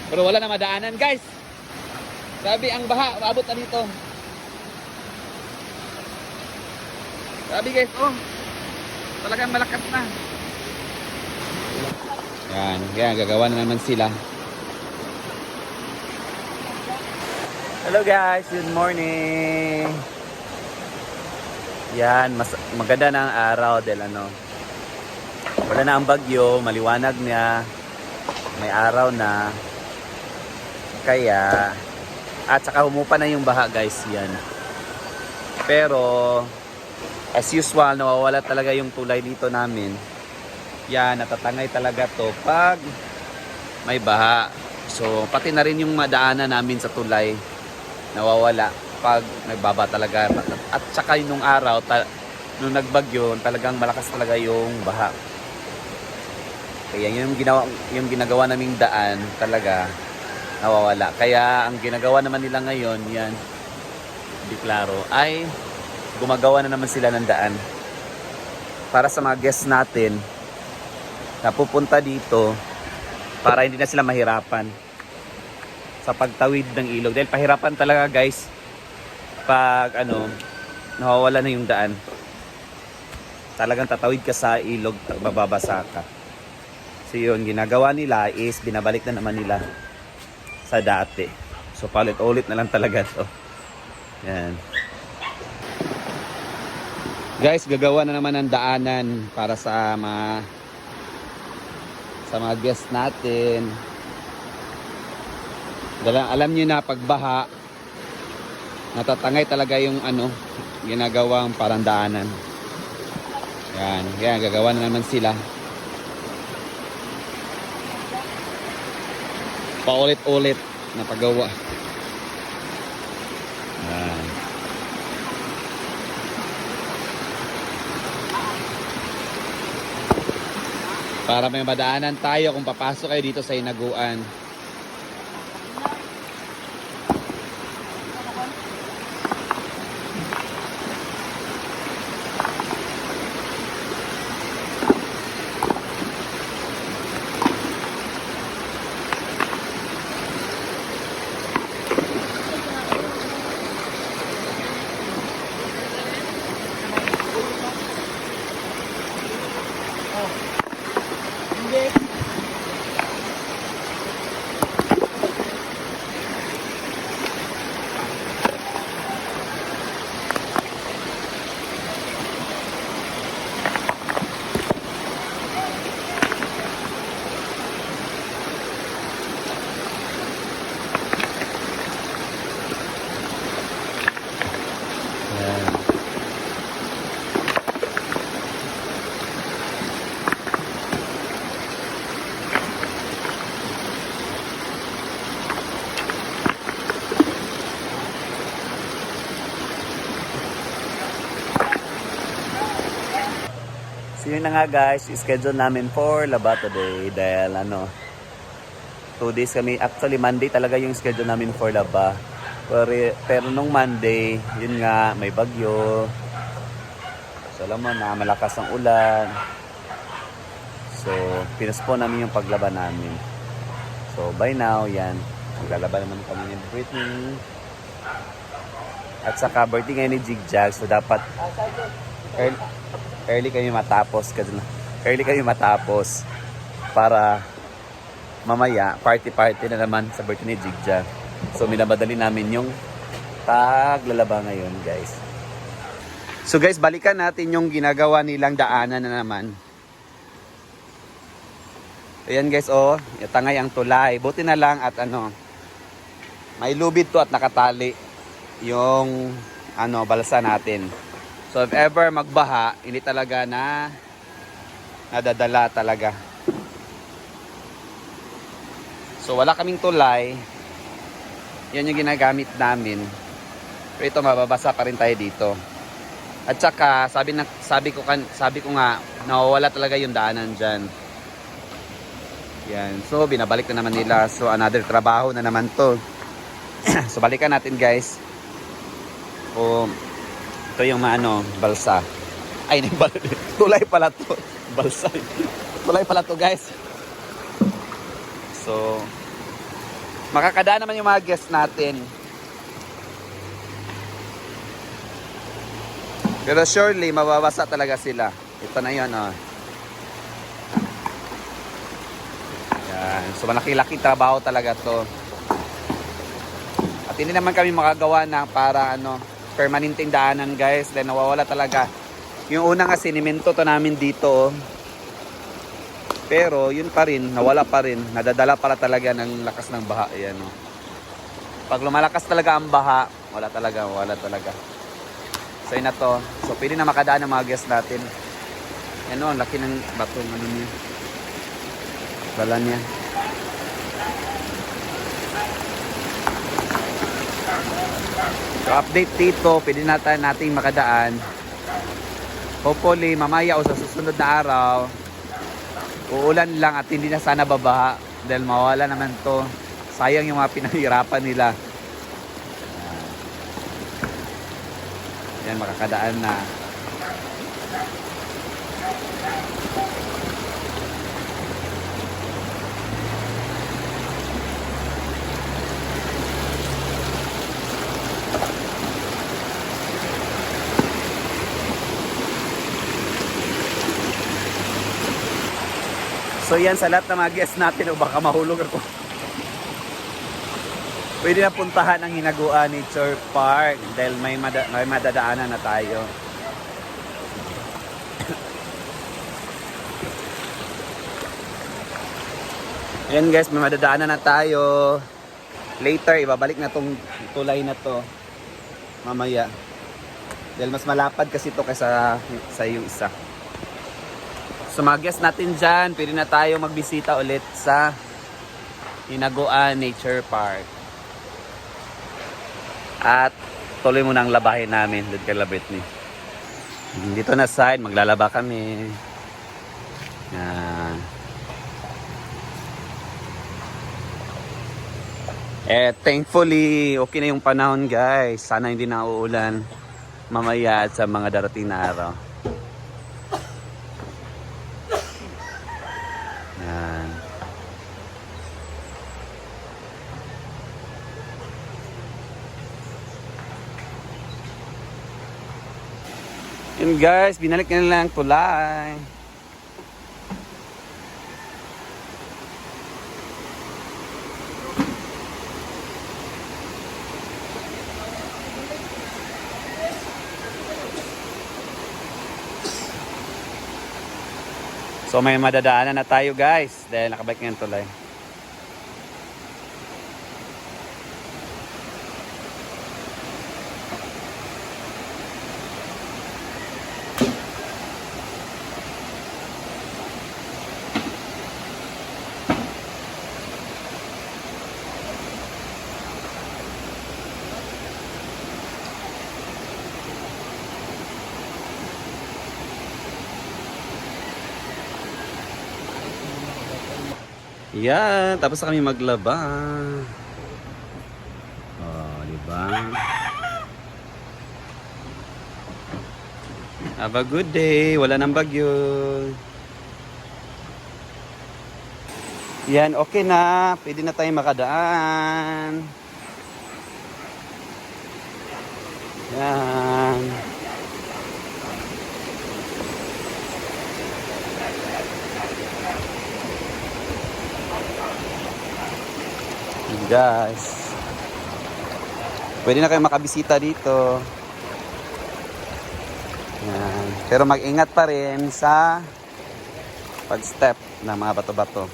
Pero wala na madaanan guys. Grabe ang baha, maabot na dito. Grabe guys, oh. Talagang malakas na. Yan, gagawa na naman sila. Hello guys, good morning. Yan, maganda na ang araw dahil wala na ang bagyo, maliwanag niya, may araw na. Kaya, at saka humupa na yung baha guys, yan. Pero, as usual, nawawala talaga yung tulay dito namin. Yan, natatangay talaga to pag may baha. So, pati na rin yung madaanan namin sa tulay, nawawala pag nagbaba talaga. At saka nung araw, nung nagbagyo, talagang malakas talaga yung baha. Kaya yung ginagawa naming daan talaga nawawala. Kaya ang ginagawa naman nila ngayon, yan, di klaro, ay gumagawa na naman sila ng daan para sa mga guests natin na pupunta dito para hindi na sila mahirapan sa pagtawid ng ilog. Dahil pahirapan talaga guys pag nawawala na yung daan. Talagang tatawid ka sa ilog, bababasa ka. So yun, ginagawa nila is binabalik na naman nila sa dati. So palit-ulit na lang talaga to. Yan. Guys, gagawa na naman ng daanan para sa mga guests natin. Alam niyo na pagbaha, natatangay talaga yung ginagawang parang daanan. Yan, gagawa na naman sila. Paulit-ulit na paggawa. Yan. Para may madaanan tayo kung papasok kayo dito sa Hinaguan. So yun na nga guys, schedule namin for Laba today dahil 2 days kami, actually Monday talaga yung schedule namin for Laba. Pero nung Monday, yun nga, may bagyo. So alam mo na, malakas ang ulan. So pinaspon namin yung paglaba namin. So by now, yan, maglalaba naman kami ni Britney. At saka birthday ngayon ni Jigjag, so dapat early kami matapos para mamaya party na naman sa birthday ni Jigjag. So minabadali namin yung paglalaba ngayon guys. So guys, balikan natin yung ginagawa nilang daanan na naman. Ayan guys, tangay ang tulay. Buti na lang at may lubid to at nakatali yung balsa natin. So if ever magbaha, hindi talaga nadadala talaga. So wala kaming tulay. Yan yung ginagamit namin. Pero ito, mababasa pa rin tayo dito. At saka sabi ko nga nawawala talaga yung daanan diyan. Yan. So binabalik na naman nila. So another trabaho na naman to. So balikan natin guys. Ito yung balsa. Ay, tulay pala to. Balsa. Tulay pala to guys. So Makakadaan naman yung mga guests natin. Pero surely, mababasa talaga sila. Ito na yun, oh. Yan. So, malaki-laki trabaho talaga to. At hindi naman kami makagawa na para, permanenteng daanan, guys. Dahil nawawala talaga. Yung una nga, sinimento to namin dito, oh. Pero, yun pa rin, nawala pa rin. Nadadala para talaga ng lakas ng baha. Yan, oh. Pag lumalakas talaga ang baha, wala talaga. So yun na to. So pwede na makadaan ng mga guests natin. Yan o, laki ng batong niya. Bala niya. So update dito, pwede natin makadaan. Hopefully mamaya o sa susunod na araw, uulan lang at hindi na sana babaha. Dahil mawala naman to. Sayang yung mga pinahirapan nila. Yan, makakadaan na. So yan sa lahat ng mga guests natin, o baka mahulog ako. Pwede na puntahan ang Hinaguan Nature Park dahil may madadaanan na tayo. Ayan guys, may madadaanan na tayo. Later, ibabalik na tong tulay na to. Mamaya. Dahil mas malapad kasi to kaysa sa yung isa. So mga guests natin dyan, pwede na tayo magbisita ulit sa Hinaguan Nature Park. At tuloy mo nang labahin namin doon kay Britney. Dito na side, maglalaba kami. Yan. Thankfully, okay na yung panahon guys. Sana hindi na uulan mamaya at sa mga darating na araw. Yan. Yun guys, binalik na lang tulay. So may madadaanan na tayo guys dahil nakabalik nga yung tulay. Yan, tapos na kami maglaba. Oh, di ba? Have a good day. Wala nang bagyo. Yan, okay na. Pwede na tayong makadaan. Yan. Guys, pwede na kayo makabisita dito. Yan. Pero mag-ingat pa rin sa pag-step ng mga bato-bato.